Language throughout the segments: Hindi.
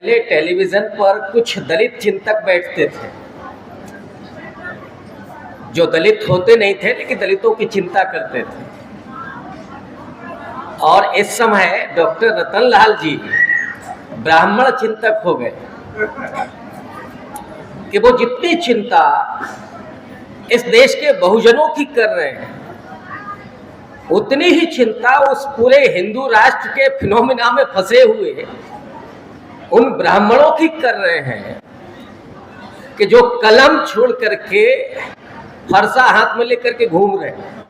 पहले टेलीविजन पर कुछ दलित चिंतक बैठते थे जो दलित होते नहीं थे लेकिन दलितों की चिंता करते थे। और इस समय डॉक्टर रतनलाल जी ब्राह्मण चिंतक हो गए कि वो जितनी चिंता इस देश के बहुजनों की कर रहे हैं उतनी ही चिंता उस पूरे हिंदू राष्ट्र के फिनोमिना में फंसे हुए उन ब्राह्मणों की कर रहे हैं कि जो कलम छोड़ करके फरसा हाथ में लेकर के घूम रहे हैं।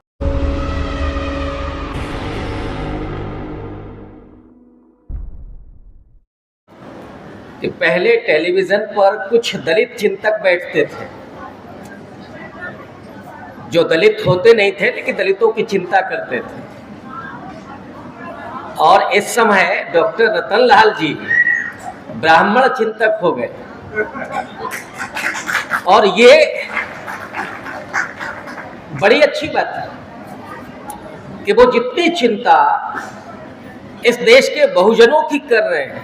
कि पहले टेलीविजन पर कुछ दलित चिंतक बैठते थे जो दलित होते नहीं थे लेकिन दलितों की चिंता करते थे। और इस समय डॉक्टर रतनलाल जी ब्राह्मण चिंतक हो गए और ये बड़ी अच्छी बात है कि वो जितनी चिंता इस देश के बहुजनों की कर रहे हैं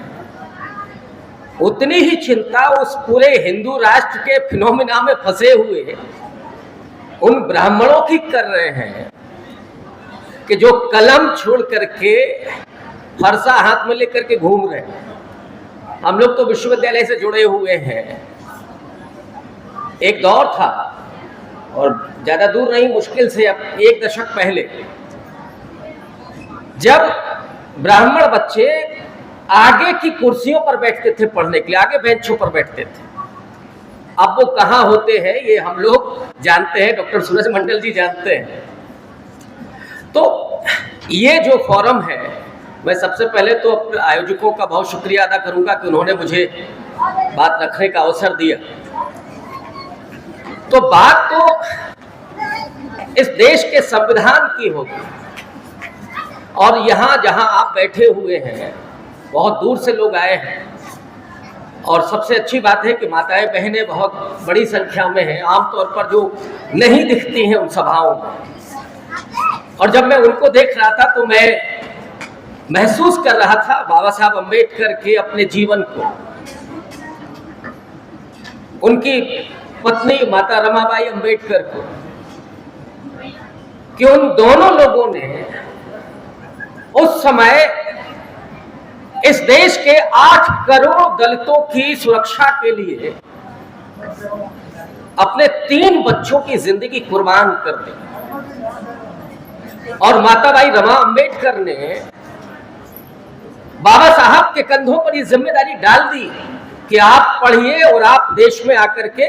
उतनी ही चिंता उस पूरे हिंदू राष्ट्र के फिनोमिना में फंसे हुए उन ब्राह्मणों की कर रहे हैं कि जो कलम छोड़ करके फरसा हाथ में लेकर के घूम रहे हैं। हम लोग तो विश्वविद्यालय से जुड़े हुए हैं। एक दौर था और ज्यादा दूर नहीं, मुश्किल से अब 1 दशक पहले, जब ब्राह्मण बच्चे आगे की कुर्सियों पर बैठते थे पढ़ने के लिए, आगे बेंचों पर बैठते थे। अब वो कहाँ होते हैं ये हम लोग जानते हैं, डॉक्टर सूरज मंडल जी जानते हैं। तो ये जो फोरम है, मैं सबसे पहले तो अपने आयोजकों का बहुत शुक्रिया अदा करूंगा कि उन्होंने मुझे बात रखने का अवसर दिया। तो बात तो इस देश के संविधान की होगी और यहाँ जहाँ आप बैठे हुए हैं बहुत दूर से लोग आए हैं और सबसे अच्छी बात है कि माताएं बहनें बहुत बड़ी संख्या में हैं, आमतौर पर जो नहीं दिखती हैं उन सभाओं में। और जब मैं उनको देख रहा था तो मैं महसूस कर रहा था बाबा साहब अम्बेडकर के अपने जीवन को, उनकी पत्नी माता रमाबाई अम्बेडकर को, कि उन दोनों लोगों ने उस समय इस देश के 8 करोड़ दलितों की सुरक्षा के लिए अपने 3 बच्चों की जिंदगी कुर्बान कर दी। और माताबाई रमा अम्बेडकर ने बाबा साहब के कंधों पर ये जिम्मेदारी डाल दी कि आप पढ़िए और आप देश में आकर के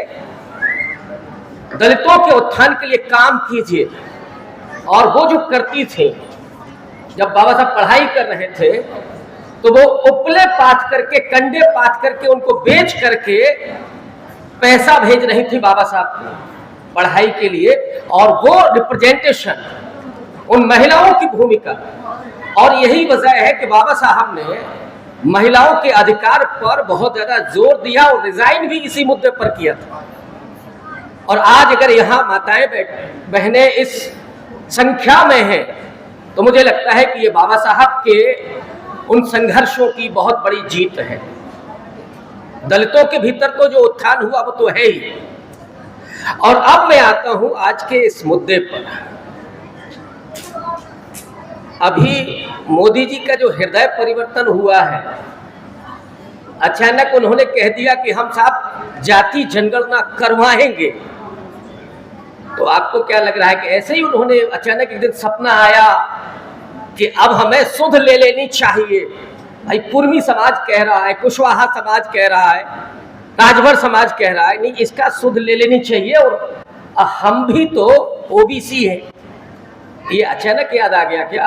दलितों के उत्थान के लिए काम कीजिए। और वो जो करती थी, जब बाबा साहब पढ़ाई कर रहे थे तो वो उपले पाथ करके, कंडे पाथ करके, उनको बेच करके पैसा भेज रही थी बाबा साहब को पढ़ाई के लिए। और वो रिप्रेजेंटेशन, उन महिलाओं की भूमिका, और यही वजह है कि बाबा साहब ने महिलाओं के अधिकार पर बहुत ज्यादा जोर दिया और रिजाइन भी इसी मुद्दे पर किया था। और आज अगर यहाँ माताएं बहनें इस संख्या में हैं तो मुझे लगता है कि ये बाबा साहब के उन संघर्षों की बहुत बड़ी जीत है। दलितों के भीतर तो जो उत्थान हुआ वो तो है ही। और अब मैं आता हूं आज के इस मुद्दे पर। अभी मोदी जी का जो हृदय परिवर्तन हुआ है, अचानक उन्होंने कह दिया कि हम साहब जाति जनगणना करवाएंगे। तो आपको क्या लग रहा है कि ऐसे ही उन्होंने अचानक एक दिन सपना आया कि अब हमें सुध ले लेनी चाहिए? भाई कुर्मी समाज कह रहा है, कुशवाहा समाज कह रहा है, राजभर समाज कह रहा है, नहीं इसका सुध ले लेनी चाहिए और हम भी तो ओबीसी है। ये अचानक याद आ गया क्या,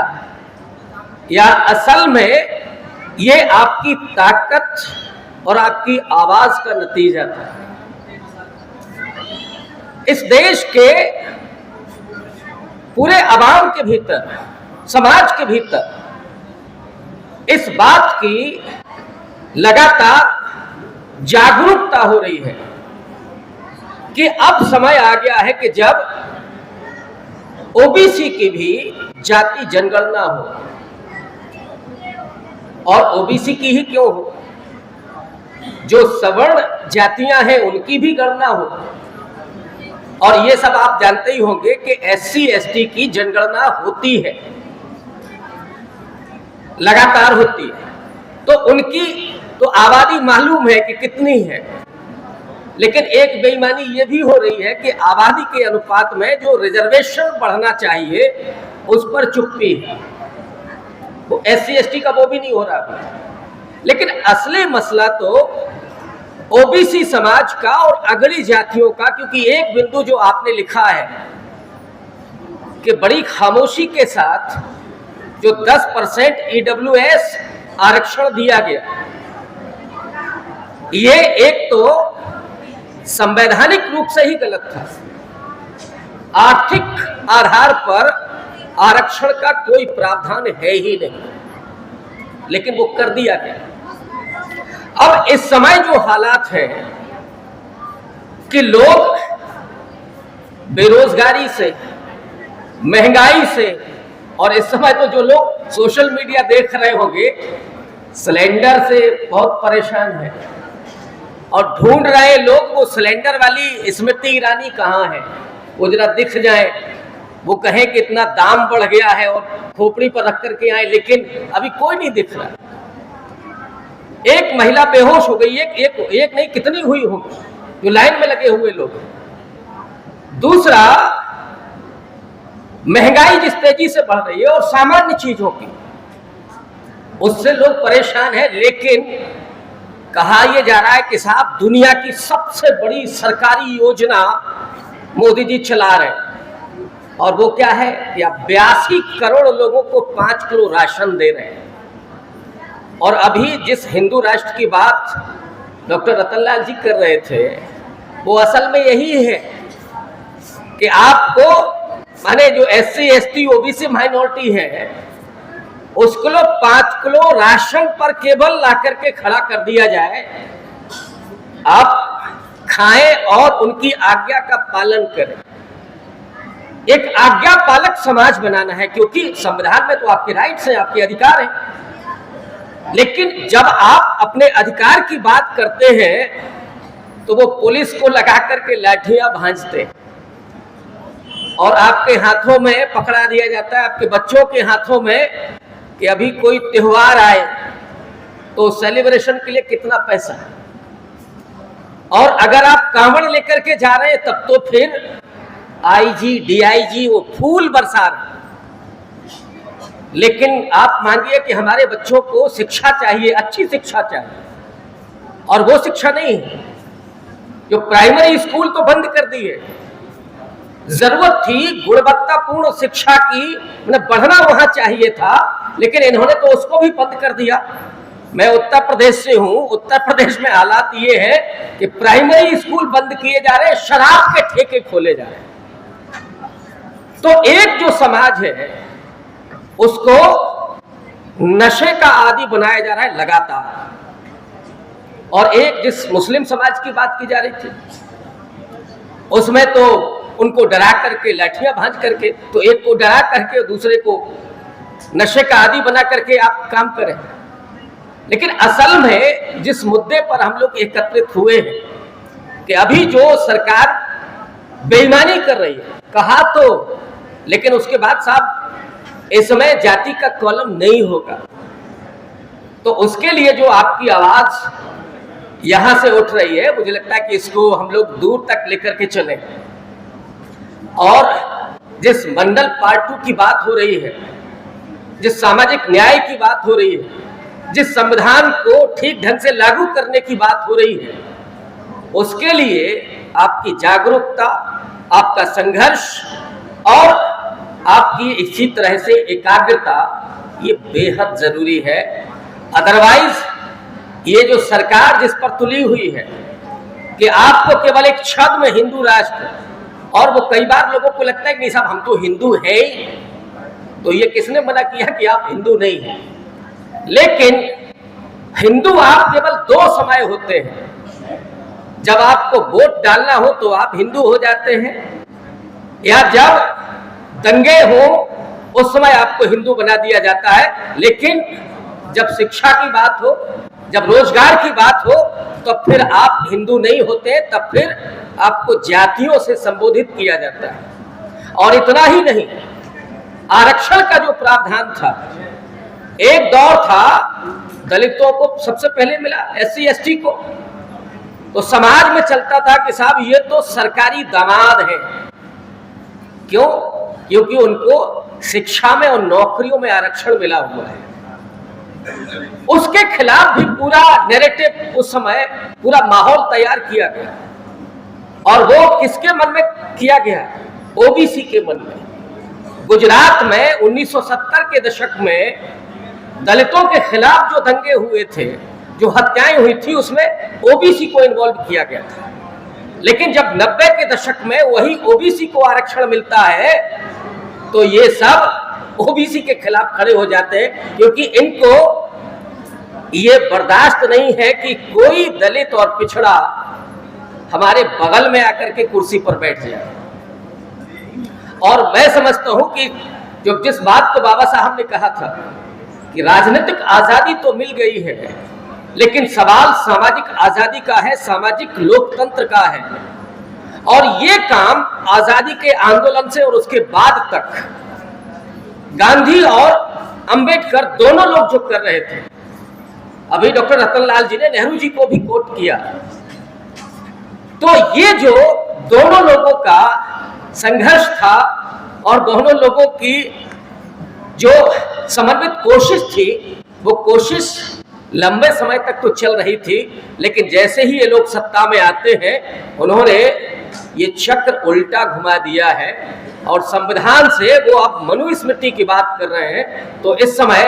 या असल में ये आपकी ताकत और आपकी आवाज का नतीजा था? इस देश के पूरे आवाम के भीतर, समाज के भीतर इस बात की लगातार जागरूकता हो रही है कि अब समय आ गया है कि जब ओबीसी की भी जाति जनगणना हो। और ओबीसी की ही क्यों हो, जो सवर्ण जातियां हैं उनकी भी गणना हो। और ये सब आप जानते ही होंगे कि SC ST की जनगणना होती है, लगातार होती है, तो उनकी तो आबादी मालूम है कि कितनी है। लेकिन एक बेईमानी ये भी हो रही है कि आबादी के अनुपात में जो रिजर्वेशन बढ़ना चाहिए उस पर चुप्पी है। वो SC ST का वो भी नहीं हो रहा। लेकिन असली मसला तो OBC समाज का और अगड़ी जातियों का, क्योंकि एक बिंदु जो आपने लिखा है कि बड़ी खामोशी के साथ जो 10% EWS आरक्षण दिया गया, ये एक तो संवैधानिक रूप से ही गलत था। आर्थिक आधार पर आरक्षण का कोई प्रावधान है ही नहीं, लेकिन वो कर दिया गया। अब इस समय जो हालात है कि लोग बेरोजगारी से, महंगाई से, और इस समय तो जो लोग सोशल मीडिया देख रहे होंगे सिलेंडर से बहुत परेशान है और ढूंढ रहे लोग वो सिलेंडर वाली स्मृति ईरानी कहाँ है, वो जरा दिख जाए, वो कहें कि इतना दाम बढ़ गया है और खोपड़ी पर रख करके आए, लेकिन अभी कोई नहीं दिख रहा। एक महिला बेहोश हो गई, एक नहीं कितनी हुई होंगी जो लाइन में लगे हुए लोग। दूसरा, महंगाई जिस तेजी से बढ़ रही है और सामान्य चीजों की, उससे लोग परेशान हैं। लेकिन कहा यह जा रहा है कि साहब दुनिया की सबसे बड़ी सरकारी योजना मोदी जी चला रहे हैं, और वो क्या है कि अब 82 करोड़ लोगों को 5 किलो राशन दे रहे हैं। और अभी जिस हिंदू राष्ट्र की बात डॉक्टर रतनलाल जी कर रहे थे, वो असल में यही है कि आपको माने जो SC ST OBC माइनॉरिटी है उसको 5 किलो राशन पर केवल ला करके खड़ा कर दिया जाए, आप खाएं और उनकी आज्ञा का पालन करें। एक आज्ञा पालक समाज बनाना है, क्योंकि संविधान में तो आपके राइट्स हैं, आपके अधिकार हैं। लेकिन जब आप अपने अधिकार की बात करते हैं तो वो पुलिस को लगा करके लाठियां भांजते हैं और आपके हाथों में पकड़ा दिया जाता है, आपके बच्चों के हाथों में कि अभी कोई त्योहार आए तो सेलिब्रेशन के लिए कितना पैसा, और अगर आप कांवड़ लेकर के जा रहे हैं तब तो फिर IG DIG वो फूल बरसा रहे। लेकिन आप मानिए कि हमारे बच्चों को शिक्षा चाहिए, अच्छी शिक्षा चाहिए, और वो शिक्षा नहीं है। जो प्राइमरी स्कूल तो बंद कर दिए, जरूरत थी गुणवत्तापूर्ण शिक्षा की, मतलब बढ़ना वहां चाहिए था, लेकिन इन्होंने तो उसको भी बंद कर दिया। मैं उत्तर प्रदेश से हूं, उत्तर प्रदेश में हालात ये है कि प्राइमरी स्कूल बंद किए जा रहे हैं, शराब के ठेके खोले जा रहे हैं। तो एक जो समाज है उसको नशे का आदी बनाया जा रहा है लगातार, और एक जिस मुस्लिम समाज की बात की जा रही थी उसमें तो उनको डरा करके लाठियां भांज करके, तो एक को डरा करके दूसरे को नशे का आदी बना करके आप काम करें। लेकिन असल में जिस मुद्दे पर हम लोग एकत्रित हुए हैं कि अभी जो सरकार बेईमानी कर रही है, कहा तो, लेकिन उसके बाद साहब इस समय जाति का कॉलम नहीं होगा, तो उसके लिए जो आपकी आवाज यहां से उठ रही है, मुझे लगता है कि इसको हम लोग दूर तक लेकर के चले। और जिस मंडल पार्ट 2 की बात हो रही है, जिस सामाजिक न्याय की बात हो रही है, जिस संविधान को ठीक ढंग से लागू करने की बात हो रही है, उसके लिए आपकी जागरूकता, आपका संघर्ष और आपकी इसी तरह से एकाग्रता ये बेहद जरूरी है। अदरवाइज ये जो सरकार जिस पर तुली हुई है कि आपको केवल एक छद्म हिंदू राष्ट्र, और वो कई बार लोगों को लगता है कि नहीं साहब हम तो हिंदू हैं ही, तो ये किसने मना किया कि आप हिंदू नहीं हैं? लेकिन हिंदू आप केवल 2 समय होते हैं, जब आपको वोट डालना हो तो आप हिंदू हो जाते हैं, या जब दंगे हो उस समय आपको हिंदू बना दिया जाता है। लेकिन जब शिक्षा की बात हो, जब रोजगार की बात हो, तो फिर आप हिंदू नहीं होते, तब फिर आपको जातियों से संबोधित किया जाता है। और इतना ही नहीं, आरक्षण का जो प्रावधान था, एक दौर था दलितों को सबसे पहले मिला, SC ST को, तो समाज में चलता था कि साहब ये तो सरकारी दामाद हैं। क्यों? क्योंकि उनको शिक्षा में और नौकरियों में आरक्षण मिला हुआ है। उसके खिलाफ भी पूरा नैरेटिव उस समय, पूरा माहौल तैयार किया गया, और वो किसके मन में किया गया? OBC के मन में। गुजरात में 1970 के दशक में दलितों के खिलाफ जो दंगे हुए थे, जो हत्याएं हुई थी, उसमें OBC को इन्वॉल्व किया गया था। लेकिन जब 90 के दशक में वही OBC को आरक्षण मिलता है, तो ये सब OBC के खिलाफ खड़े हो जाते हैं, क्योंकि इनको ये बर्दाश्त नहीं है कि कोई दलित और पिछड़ा हमारे बगल में आकर के कुर्सी पर बैठ जाए। और मैं समझता हूं कि जो जिस बात को बाबा साहब ने कहा था कि राजनीतिक आजादी तो मिल गई है, लेकिन सवाल सामाजिक आजादी का है, सामाजिक लोकतंत्र का है। और ये काम आजादी के आंदोलन से और उसके बाद तक गांधी और अंबेडकर दोनों लोग जो कर रहे थे, अभी डॉक्टर रतनलाल जी ने नेहरू जी को भी कोट किया, तो ये जो दोनों लोगों का संघर्ष था और दोनों लोगों की जो समन्वित कोशिश थी, वो कोशिश लंबे समय तक तो चल रही थी, लेकिन जैसे ही ये लोग सत्ता में आते हैं, उन्होंने ये चक्र उल्टा घुमा दिया है और संविधान से वो अब मनुस्मृति की बात कर रहे हैं। तो इस समय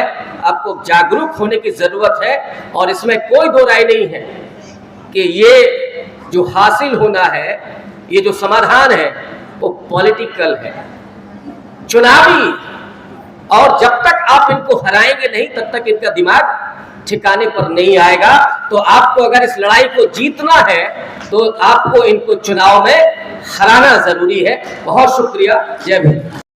आपको जागरूक होने की जरूरत है, और इसमें कोई दो राय नहीं है कि ये जो हासिल होना है, ये जो समाधान है, वो पॉलिटिकल है, चुनावी। और जब तक आप इनको हराएंगे नहीं, तब तक इनका दिमाग ठिकाने पर नहीं आएगा। तो आपको अगर इस लड़ाई को जीतना है, तो आपको इनको चुनाव में हराना जरूरी है। बहुत शुक्रिया। जय भीम।